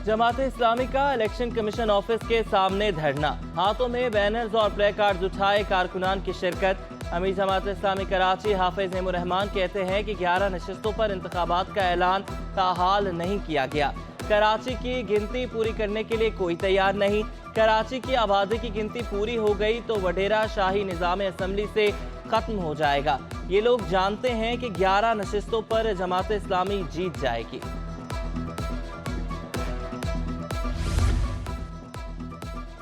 जमात इस्लामी का election commission office के सामने धरना, हाथों में बैनर्स और प्ले कार्ड उठाए कारकुनान की शिरकत। अमीर जमात इस्लामी कराची हाफिज नेमुर रहमान कहते हैं कि 11 नशिस्तों पर इंतखाबात का ऐलान ताहाल नहीं किया गया। कराची की गिनती पूरी करने के लिए कोई तैयार नहीं। कराची की आबादी की गिनती पूरी हो गई तो वडेरा शाही निज़ाम असम्बली से खत्म हो जाएगा। ये लोग जानते हैं कि 11 नशिस्तों पर जमात इस्लामी जीत जाएगी।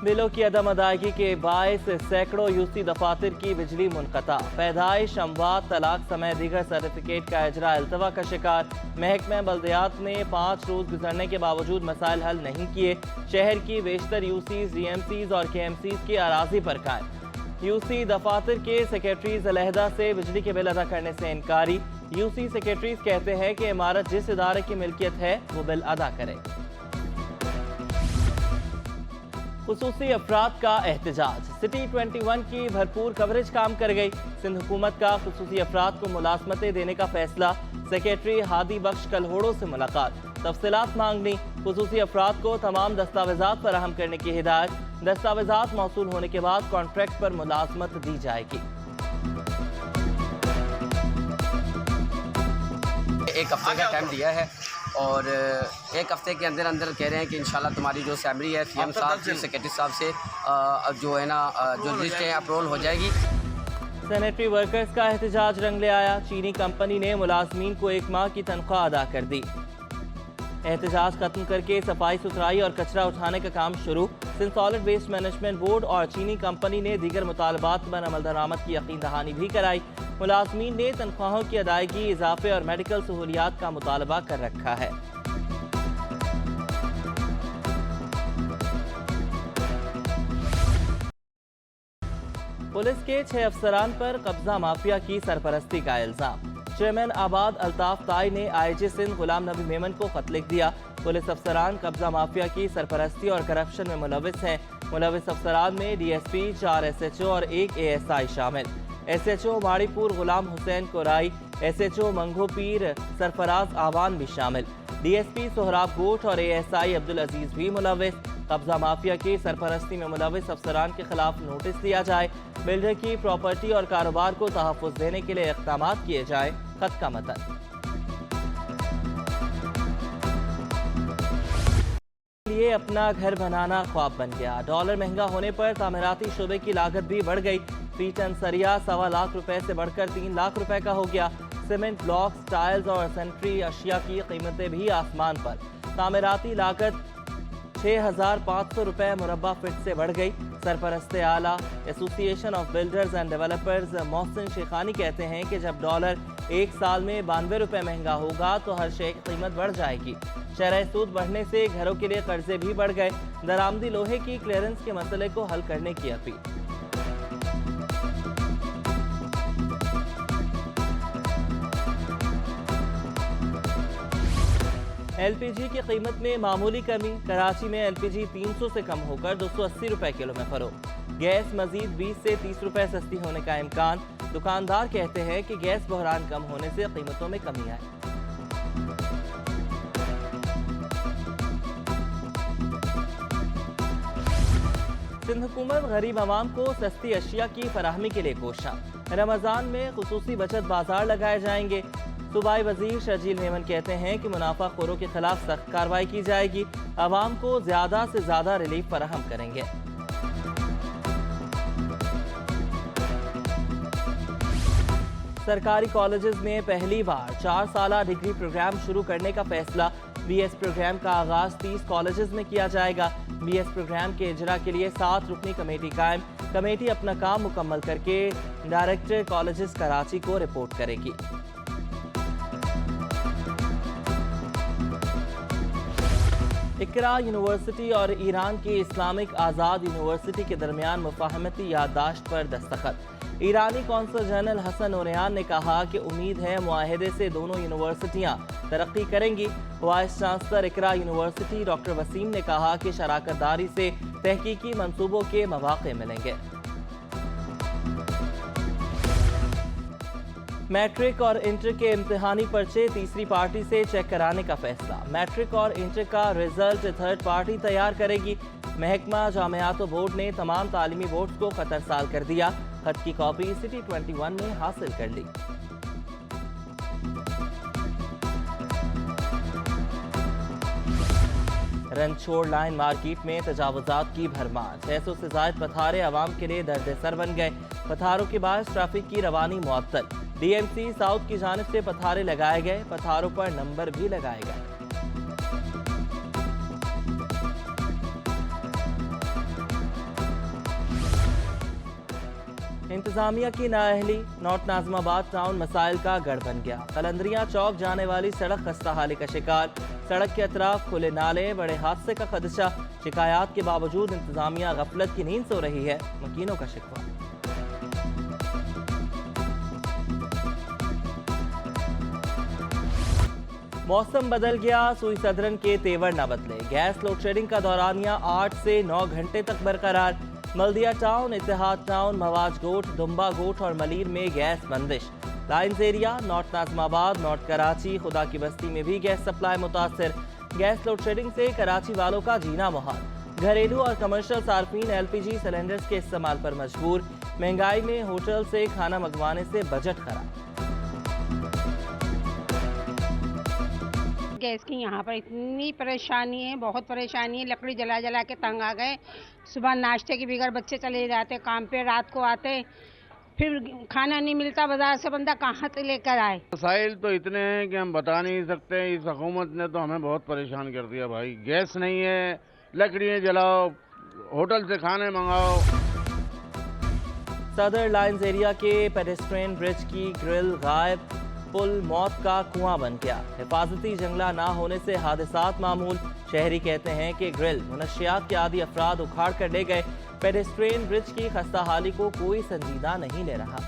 बिलों की अदम अदायगी के बायस सैकड़ों यूसी दफातर की बिजली मुनक़ता। पैदाइश, अमवात, तलाक समेत दीगर सर्टिफिकेट का इजरा अल्तवा का शिकार। महकमा बल्दियात ने 5 रोज गुजरने के बावजूद मसाइल हल नहीं किए। शहर की बेशतर यूसीज, डीएमसीज और केएमसीज की अराजी पर कायम। यूसी दफातर के सेक्रेटरीज अलहदा से बिजली के बिल अदा करने से इनकारी। यूसी सेक्रेटरीज कहते हैं कि इमारत जिस इदारे की मिल्कियत है वो बिल अदा करे। खुसूसी अफराद का एहतजाज। सिटी 21 की भरपूर कवरेज काम कर गई। सिंध हुकूमत का खुसूसी अफराद को मुलाजमतें देने का फैसला। सेक्रेटरी हादी बख्श कलहोड़ों से मुलाकात, तफसीलात मांगनी। खुसूसी अफराद को तमाम दस्तावेजात फराहम करने की हिदायत। दस्तावेजात मौसूल होने के बाद कॉन्ट्रैक्ट पर मुलाजमत दी जाएगी। एक हफ्ते का टाइम दिया है और एक हफ्ते के अंदर अंदर कह रहे हैं कि इंशाल्लाह तुम्हारी जो सैलरी है सीएम साहब से, सेक्रेटरी साहब से जो है ना जो लिस्ट है अप्रूवल हो जाएगी। सैनिटरी वर्कर्स का एहतजाज रंग ले आया। चीनी कंपनी ने मुलाजमीन को 1 माह की तनख्वाह अदा कर दी। एहतजाज खत्म करके सफाई सुथराई और कचरा उठाने का काम शुरू। Sindh solid waste management board और चीनी कंपनी ने दीगर मुतालबात पर अमल दरामद की यकीन दहानी भी कराई। मुलाजमीन ने तनख्वाहों की अदायगी, इजाफे और मेडिकल सहूलियात का मुतालबा कर रखा है। पुलिस के 6 अफसरान पर कब्जा माफिया की सरपरस्ती का इल्जाम। चेयरमैन आबाद अल्ताफ ताई ने आईजी सिंध गुलाम नबी मेमन को खत लिख दिया। पुलिस अफसरान कब्जा माफिया की सरपरस्ती और करप्शन में मुलविस हैं। मुलविस अफसरान में डीएसपी, 4 एसएचओ और 1 एएसआई शामिल। SHO Maripur Ghulam Hussain Core i, SHO मंगो पीर सरफराज आवान भी शामिल। डीएसपी सोहराब गोट और एएसआई अब्दुल अजीज भी मुलविस। कब्जा माफिया की सरपरस्ती में मुलविस अफसरान के खिलाफ नोटिस दिया जाए। बिल्डर की प्रॉपर्टी और कारोबार को तहफ़्फ़ुज़ देने के लिए इक़दामात किए जाए। खत का मतन। लिए अपना घर बनाना ख्वाब बन गया। डॉलर महंगा होने पर तामीराती शोबे की लागत भी बढ़ गई। फी टन सरिया 1.25 लाख रुपए से बढ़कर 3 लाख रुपए का हो गया। सीमेंट ब्लॉक्स, टाइल्स और सैनिटरी अशिया की कीमतें भी आसमान पर। तामीराती लागत 6,500 रुपए मुरब्बा फीट से बढ़ गई। सरपरस्ते आला association of builders and developers Mohsin Shekhani कहते हैं कि जब डॉलर 1 साल में 92 रुपए महंगा होगा तो हर शे की कीमत बढ़ जाएगी। शरह सूद बढ़ने से घरों के लिए कर्जे भी बढ़ गए। दरामदी लोहे की क्लियरेंस के मसले को हल करने की अपील। एलपीजी की कीमत में मामूली कमी। कराची में एलपीजी 300 से कम होकर 280 रुपए किलो में फरोख्त। गैस मजीद 20 से 30 रुपए सस्ती होने का इम्कान। दुकानदार कहते हैं कि गैस बहरान कम होने से कीमतों में कमी आई। सिंध हुकूमत गरीब आवाम को सस्ती अशिया की फराहमी के लिए कोशां। रमजान में खुसूसी बचत बाजार लगाए जाएंगे। सूबाई वजीर शर्जील मेमन कहते हैं कि मुनाफाखोरों के खिलाफ सख्त कार्रवाई की जाएगी। आवाम को ज्यादा से ज्यादा रिलीफ फराहम करेंगे। सरकारी कॉलेजेस में पहली बार 4 साला डिग्री प्रोग्राम शुरू करने का फैसला। बीएस प्रोग्राम का आगाज 30 कॉलेजेस में किया जाएगा। बीएस प्रोग्राम के इजरा के लिए 7 रुकनी कमेटी कायम। कमेटी अपना काम मुकम्मल करके डायरेक्टर कॉलेजेस कराची को रिपोर्ट करेगी। इकरा यूनिवर्सिटी और ईरान की इस्लामिक आज़ाद यूनिवर्सिटी के दरमियान मुफाहमती याददाश्त पर दस्तखत। ईरानी कौंसल जनरल हसन ओरियान ने कहा कि उम्मीद है मुआहदे से दोनों यूनिवर्सिटियां तरक्की करेंगी। वाइस चांसलर इकरा यूनिवर्सिटी डॉक्टर वसीम ने कहा कि शराकत दारी से तहकीकी मंसूबों के मौके मिलेंगे। मैट्रिक और इंटर के इम्तिहानी पर्चे तीसरी पार्टी से चेक कराने का फैसला। मैट्रिक और इंटर का रिजल्ट थर्ड पार्टी तैयार करेगी। महकमा जामियात बोर्ड ने तमाम तालीमी बोर्ड्स को खत अरसाल कर दिया। खत की कॉपी सिटी 21 में हासिल कर ली। रनछोड़ लाइन मार्केट में तजावुजात की भरमार। 600 से ज्यादा पथारे आवाम के लिए दर्द सर बन गए। पथारों के बाद ट्रैफिक की रवानी मुअत्तल। डीएमसी साउथ की जानिब से पथारे लगाए गए। पथारों पर नंबर भी लगाए गए। इंतजामिया की नाअहली। नॉर्थ नाज़िमाबाद टाउन मसाइल का गढ़ बन गया। कलंदरिया चौक जाने वाली सड़क खस्ताहाली का शिकार। सड़क के अतराफ खुले नाले, बड़े हादसे का खदशा। शिकायत के बावजूद इंतजामिया गफलत की नींद सो रही है, मकीनों का शिकवा। मौसम बदल गया, सुई सदरन के तेवर न बदले। गैस लोड शेडिंग का दौरानिया 8 से 9 घंटे तक बरकरार। मल्दिया टाउन, इत्तेहाद टाउन, मवाज गोट, दुम्बा गोट और मलीर में गैस बंदिश। Lines area, north Nazimabad, north Karachi, खुदा की बस्ती में भी गैस सप्लाई मुतासर। गैस लोड शेडिंग से कराची वालों का जीना मुहाल। घरेलू और कमर्शियल सार्फिन एलपीजी सिलेंडर्स के इस्तेमाल पर मजबूर। महंगाई में होटल से खाना मंगवाने से बजट खराब। गैस की यहाँ पर इतनी परेशानी है, बहुत परेशानी है। लकड़ी जला जला के तंग आ गए। सुबह नाश्ते के बगैर बच्चे चले जाते काम पे, रात को आते, फिर खाना नहीं मिलता, बाजार से बंदा कहाँ से लेकर आए। मसाइल तो इतने हैं कि हम बता नहीं सकते। इस हुकूमत ने तो हमें बहुत परेशान कर दिया भाई। गैस नहीं है, लकड़ियाँ जलाओ, होटल से खाने मंगाओ। सदर लाइन्स एरिया के पेडेस्ट्रियन ब्रिज की ग्रिल गायब। पुल मौत का कुआं बन गया। हिफाजती जंगला ना होने से हादसात मामूल। शहरी कहते हैं कि ग्रिल मुनशियात के आदि अफराद उखाड़ कर ले गए। पेडेस्ट्रियन ब्रिज की खस्ताहाली को कोई संजीदा नहीं ले रहा।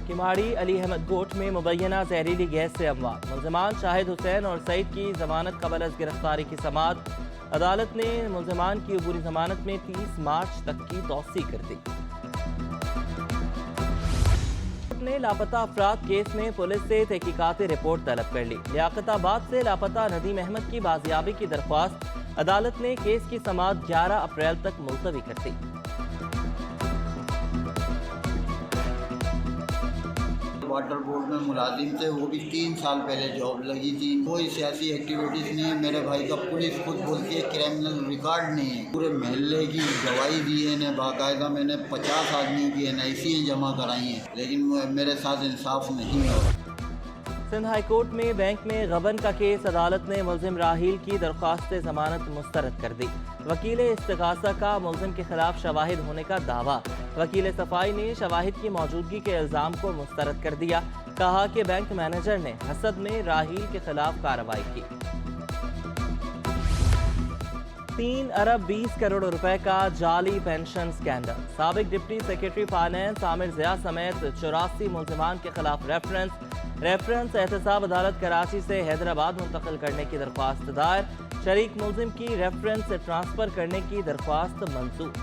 किमाड़ी अली अहमद गोट में मुबैना जहरीली गैस से अमवात। मुल्जिमान शाहिद हुसैन और सईद की जमानत कबल अज गिरफ्तारी की समाअत। अदालत ने मुल्जिमान की अबूरी जमानत में 30 मार्च तक की तौसी कर दी। ने लापता अफराद केस में पुलिस से तहकीकाती रिपोर्ट तलब कर ली। लियाकताबाद से लापता नदीम अहमद की बाजियाबी की दरख्वास्त। अदालत ने केस की समाअत 11 अप्रैल तक मुलतवी कर दी। वाटर बोर्ड में मुलाजिम थे, वो भी 3 साल पहले जॉब लगी थी। कोई सियासी एक्टिविटीज़ नहीं है। मेरे भाई का पुलिस खुद बोलती है क्रिमिनल रिकॉर्ड नहीं है। पूरे महल्ले की गवाही दी है ने, बाकायदा मैंने 50 आदमियों की NIC जमा कराई हैं, लेकिन मेरे साथ इंसाफ नहीं हो। सिंध हाई कोर्ट में बैंक में गबन का केस। अदालत ने मुल्जिम राहील की दरख्वास्त जमानत मुस्तरद कर दी। वकील इस्तिगासा का मुल्जिम के खिलाफ शवाहिद होने का दावा। वकील सफाई ने शवाहिद की मौजूदगी के इल्ज़ाम को मुस्तरद कर दिया। कहा कि बैंक मैनेजर ने हसद में राहील के खिलाफ कार्रवाई की। 3 अरब 20 करोड़ रुपए का जाली पेंशन स्कैंडल। साबिक deputy secretary finance Aamir Zia समेत 84 मुल्जिमान के खिलाफ रेफरेंस एहतसाब अदालत कराची से हैदराबाद मुंतकिल करने की दरख्वास्त दायर। शरीक मुल्जिम की रेफरेंस ट्रांसफर करने की दरख्वास्त मंजूर।